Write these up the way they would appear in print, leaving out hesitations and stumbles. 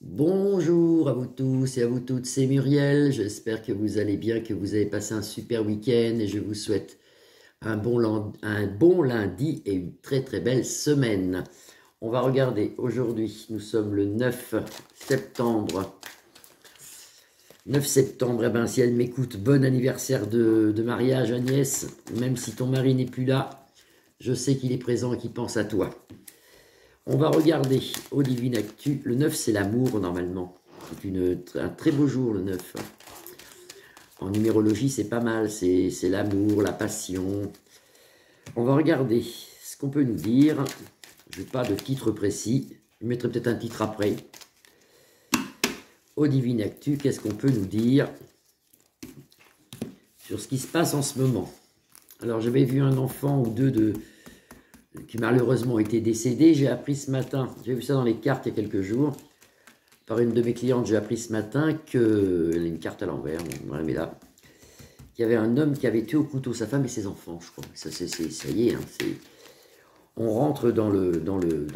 Bonjour à vous tous et à vous toutes, c'est Muriel. J'espère que vous allez bien, que vous avez passé un super week-end et je vous souhaite un bon lundi et une très très belle semaine. On va regarder aujourd'hui, nous sommes le 9 septembre. 9 septembre, eh ben, si elle m'écoute, bon anniversaire de mariage Agnès. Même si ton mari n'est plus là, je sais qu'il est présent et qu'il pense à toi. On va regarder au Divine Actu. Le 9, c'est l'amour, normalement. C'est un très beau jour, le 9. En numérologie, c'est pas mal. C'est l'amour, la passion. On va regarder ce qu'on peut nous dire. Je n'ai pas de titre précis. Je mettrai peut-être un titre après. Au Divine Actu, qu'est-ce qu'on peut nous dire sur ce qui se passe en ce moment? Alors, j'avais vu un enfant ou deux qui malheureusement était décédé. J'ai appris ce matin, j'ai vu ça dans les cartes il y a quelques jours, par une de mes clientes, j'ai appris ce matin que, elle a une carte à l'envers, on la met là, qu'il y avait un homme qui avait tué au couteau sa femme et ses enfants, je crois. Ça y est, hein, on rentre dans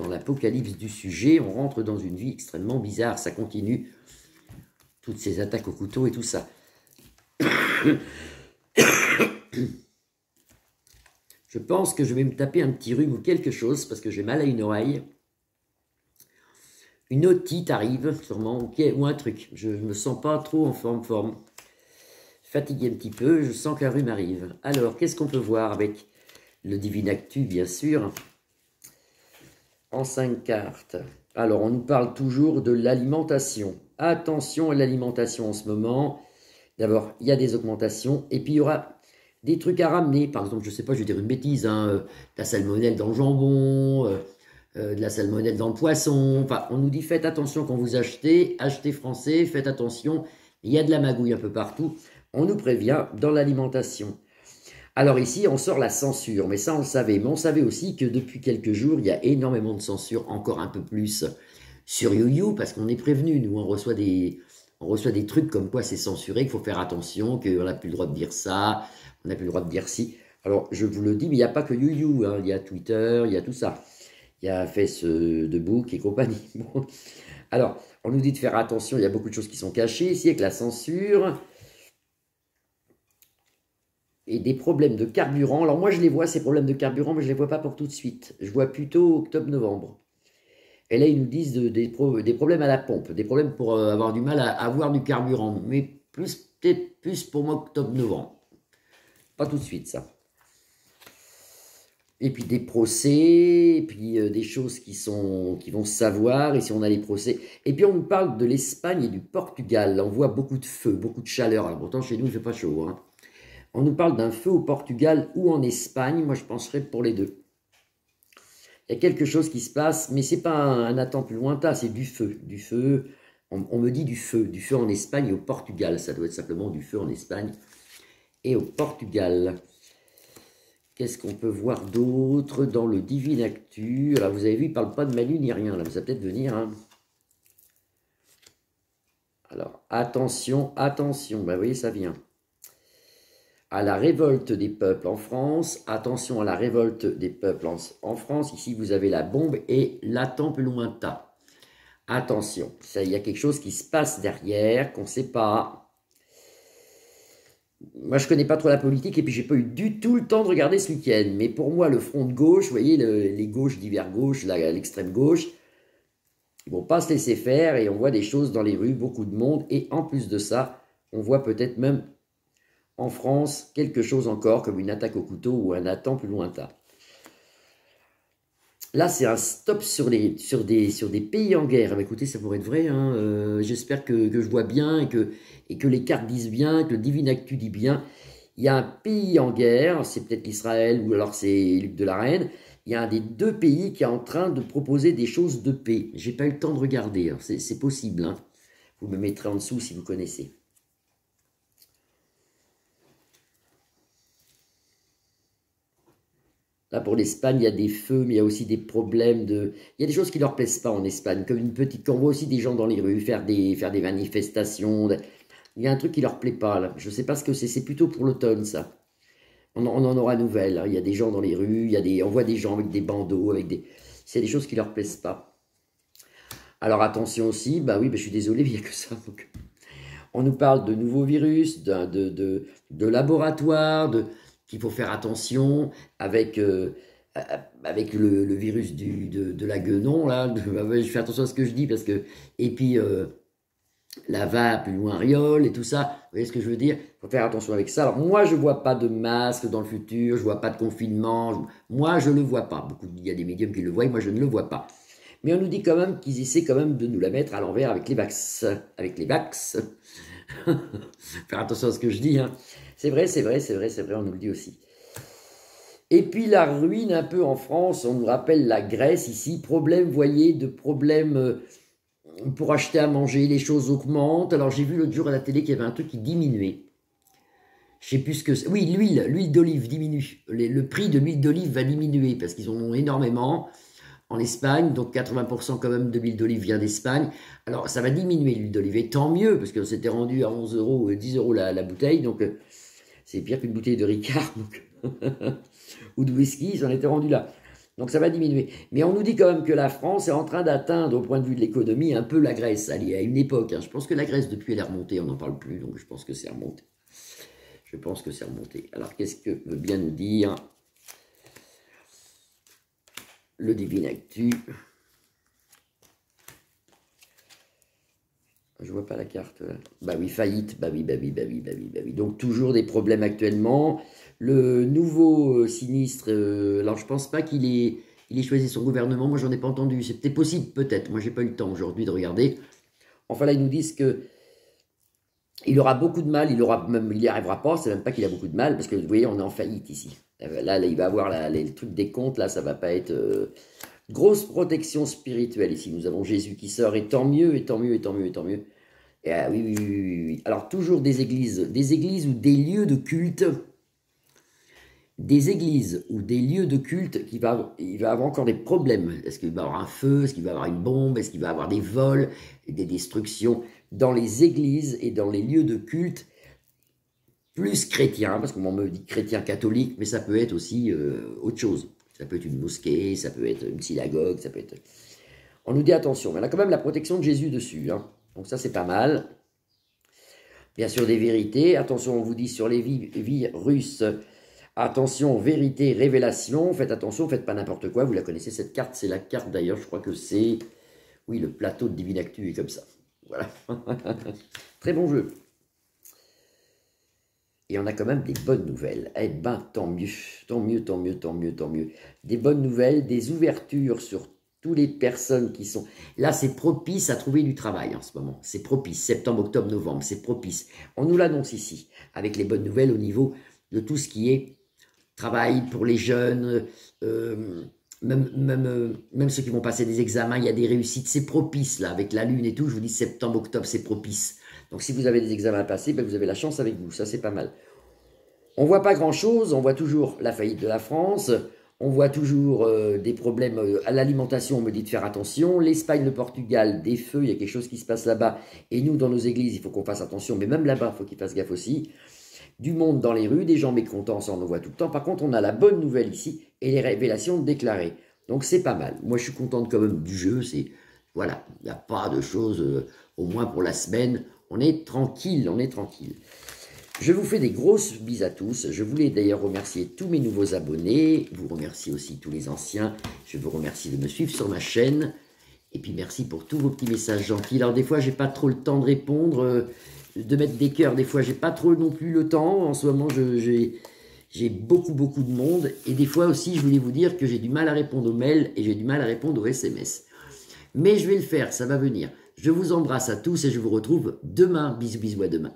l'apocalypse du sujet, on rentre dans une vie extrêmement bizarre, ça continue, toutes ces attaques au couteau et tout ça. Je pense que je vais me taper un petit rhume ou quelque chose, parce que j'ai mal à une oreille. Une otite arrive, sûrement, ou un truc. Je ne me sens pas trop en forme. Fatigué un petit peu, je sens qu'un rhume arrive. Alors, qu'est-ce qu'on peut voir avec le Divine Actu, bien sûr, en 5 cartes. Alors, on nous parle toujours de l'alimentation. Attention à l'alimentation en ce moment. D'abord, il y a des augmentations, et puis il y aura des trucs à ramener. Par exemple, je ne sais pas, je vais dire une bêtise, hein, de la salmonelle dans le jambon, de la salmonelle dans le poisson. Enfin, on nous dit faites attention quand vous achetez français, faites attention, il y a de la magouille un peu partout. On nous prévient dans l'alimentation. Alors ici, on sort la censure, mais ça on le savait. Mais on savait aussi que depuis quelques jours, il y a énormément de censure, encore un peu plus sur YouYou, parce qu'on est prévenu, nous, on reçoit des trucs comme quoi c'est censuré, qu'il faut faire attention, qu'on n'a plus le droit de dire ça, on n'a plus le droit de dire ci. Alors, je vous le dis, mais il n'y a pas que YouYou, hein. Il y a Twitter, il y a tout ça. Il y a Facebook et compagnie. Bon. Alors, on nous dit de faire attention, il y a beaucoup de choses qui sont cachées ici avec la censure. Et des problèmes de carburant. Alors moi, je les vois, ces problèmes de carburant, mais je ne les vois pas pour tout de suite. Je vois plutôt octobre-novembre. Et là, ils nous disent des problèmes à la pompe, des problèmes pour avoir du mal à avoir du carburant. Mais peut-être plus pour moi octobre-novembre. Pas tout de suite, ça. Et puis des procès, et puis des choses qui vont se savoir, et si on a les procès. Et puis on nous parle de l'Espagne et du Portugal. Là, on voit beaucoup de feu, beaucoup de chaleur. Alors pourtant, chez nous, il ne fait pas chaud, hein. On nous parle d'un feu au Portugal ou en Espagne. Moi, je penserais pour les deux. Il y a quelque chose qui se passe, mais ce n'est pas un attend plus lointain, c'est du feu. Du feu, on me dit du feu en Espagne et au Portugal. Ça doit être simplement du feu en Espagne et au Portugal. Qu'est-ce qu'on peut voir d'autre dans le Divine Actu? Alors, vous avez vu, il ne parle pas de Manu ni rien, là, mais ça va peut-être venir, hein. Alors, attention, attention, ben, vous voyez, ça vient. À la révolte des peuples en France, attention à la révolte des peuples en France, ici vous avez la bombe et l'attend plus lointain. Attention, il y a quelque chose qui se passe derrière, qu'on ne sait pas. Moi je ne connais pas trop la politique et puis j'ai pas eu du tout le temps de regarder ce week-end, mais pour moi le front de gauche, vous voyez les gauches d'hiver gauche, l'extrême gauche, ils vont pas se laisser faire et on voit des choses dans les rues, beaucoup de monde et en plus de ça, on voit peut-être même en France, quelque chose encore comme une attaque au couteau ou un attend plus lointain. Là, c'est un stop sur des pays en guerre. Mais écoutez, ça pourrait être vrai, hein. J'espère que je vois bien et que les cartes disent bien, que le Divine Actu dit bien. Il y a un pays en guerre, c'est peut-être l'Israël ou alors c'est Luc de la Reine. Il y a un des deux pays qui est en train de proposer des choses de paix. J'ai pas eu le temps de regarder, c'est possible, hein. Vous me mettrez en dessous si vous connaissez. Là, pour l'Espagne, il y a des feux, mais il y a aussi des problèmes de... Il y a des choses qui ne leur plaisent pas en Espagne, comme une petite... Quand on voit aussi des gens dans les rues faire des manifestations. Il y a un truc qui ne leur plaît pas, là. Je ne sais pas ce que c'est. C'est plutôt pour l'automne, ça. On en aura nouvelle, hein. Il y a des gens dans les rues, on voit des gens avec des bandeaux, avec des... C'est des choses qui ne leur plaisent pas. Alors attention aussi, bah oui, bah, je suis désolé, mais il n'y a que ça. Donc, on nous parle de nouveaux virus, de laboratoires, qu'il faut faire attention avec, avec le virus de la guenon, là. Je fais attention à ce que je dis, parce que... Et puis, la vape, l'ouariole et tout ça, vous voyez ce que je veux dire? Il faut faire attention avec ça. Alors moi, je ne vois pas de masque dans le futur, je ne vois pas de confinement. Moi, je ne le vois pas. Il y a des médiums qui le voient, moi, je ne le vois pas. Mais on nous dit quand même qu'ils essaient quand même de nous la mettre à l'envers avec les vax. Avec les vax. Faire attention à ce que je dis. Hein. C'est vrai, c'est vrai, c'est vrai, c'est vrai, on nous le dit aussi. Et puis la ruine un peu en France, on nous rappelle la Grèce ici. Problème, vous voyez, de problèmes pour acheter à manger, les choses augmentent. Alors j'ai vu l'autre jour à la télé qu'il y avait un truc qui diminuait. Je sais plus ce que c'est. Oui, l'huile d'olive diminue. Le prix de l'huile d'olive va diminuer parce qu'ils en ont énormément en Espagne, donc 80% quand même de l'huile d'olive vient d'Espagne. Alors ça va diminuer l'huile d'olive, et tant mieux, parce qu'on s'était rendu à 11 euros, 10 euros la bouteille, donc c'est pire qu'une bouteille de Ricard ou de whisky, ils en étaient rendus là. Donc ça va diminuer. Mais on nous dit quand même que la France est en train d'atteindre, au point de vue de l'économie, un peu la Grèce. Allez, à une époque, hein. Je pense que la Grèce, depuis, elle est remontée, on n'en parle plus, donc je pense que c'est remonté. Je pense que c'est remonté. Alors qu'est-ce que veut bien nous dire le Divine Actu? Je vois pas la carte. Là. Bah oui, faillite. Bah oui, bah oui, bah oui, bah oui, bah oui. Donc toujours des problèmes actuellement. Le nouveau sinistre, alors je pense pas qu'il ait choisi son gouvernement. Moi, j'en ai pas entendu. C'est peut-être possible, peut-être. Moi, j'ai pas eu le temps aujourd'hui de regarder. Enfin là, ils nous disent que il aura beaucoup de mal. Il n'y arrivera pas. C'est même pas qu'il a beaucoup de mal, parce que vous voyez, on est en faillite ici. Là il va avoir les trucs des comptes. Là, ça va pas être grosse protection spirituelle ici. Nous avons Jésus qui sort, et tant mieux, et tant mieux, et tant mieux, et tant mieux. Et, oui, oui, oui, oui, oui. Alors toujours des églises ou des lieux de culte. Des églises ou des lieux de culte, il va avoir encore des problèmes. Est-ce qu'il va y avoir un feu? Est-ce qu'il va y avoir une bombe? Est-ce qu'il va y avoir des vols, des destructions dans les églises et dans les lieux de culte plus chrétiens? Parce qu'on me dit chrétien catholique, mais ça peut être aussi autre chose. Ça peut être une mosquée, ça peut être une synagogue, ça peut être... On nous dit attention, mais on a quand même la protection de Jésus dessus. Hein. Donc ça, c'est pas mal. Bien sûr, des vérités. Attention, on vous dit sur les virus... Attention, vérité, révélation, faites attention, faites pas n'importe quoi, vous la connaissez cette carte, c'est la carte d'ailleurs, je crois que c'est, oui, le plateau de Divine Actu est comme ça, voilà, très bon jeu. Et on a quand même des bonnes nouvelles, eh ben tant mieux, tant mieux, tant mieux, tant mieux, tant mieux, des bonnes nouvelles, des ouvertures sur toutes les personnes qui sont, là c'est propice à trouver du travail en ce moment, c'est propice, septembre, octobre, novembre, c'est propice, on nous l'annonce ici, avec les bonnes nouvelles au niveau de tout ce qui est travail pour les jeunes, même ceux qui vont passer des examens, il y a des réussites, c'est propice là, avec la lune et tout, je vous dis septembre, octobre, c'est propice. Donc si vous avez des examens à passer, ben, vous avez la chance avec vous, ça c'est pas mal. On voit pas grand chose, on voit toujours la faillite de la France, on voit toujours des problèmes à l'alimentation, on me dit de faire attention, l'Espagne, le Portugal, des feux, il y a quelque chose qui se passe là-bas, et nous dans nos églises, il faut qu'on fasse attention, mais même là-bas, il faut qu'ils fassent gaffe aussi. Du monde dans les rues, des gens mécontents, ça on en voit tout le temps. Par contre, on a la bonne nouvelle ici et les révélations déclarées. Donc c'est pas mal. Moi, je suis contente quand même du jeu. C'est voilà, il n'y a pas de choses, au moins pour la semaine. On est tranquille, on est tranquille. Je vous fais des grosses bises à tous. Je voulais d'ailleurs remercier tous mes nouveaux abonnés. Vous remercier aussi tous les anciens. Je vous remercie de me suivre sur ma chaîne. Et puis merci pour tous vos petits messages gentils. Alors des fois, j'ai pas trop le temps de répondre. De mettre des cœurs, des fois j'ai pas trop non plus le temps, en ce moment j'ai beaucoup de monde, et des fois aussi je voulais vous dire que j'ai du mal à répondre aux mails et j'ai du mal à répondre aux SMS. Mais je vais le faire, ça va venir. Je vous embrasse à tous et je vous retrouve demain, bisous bisous à demain.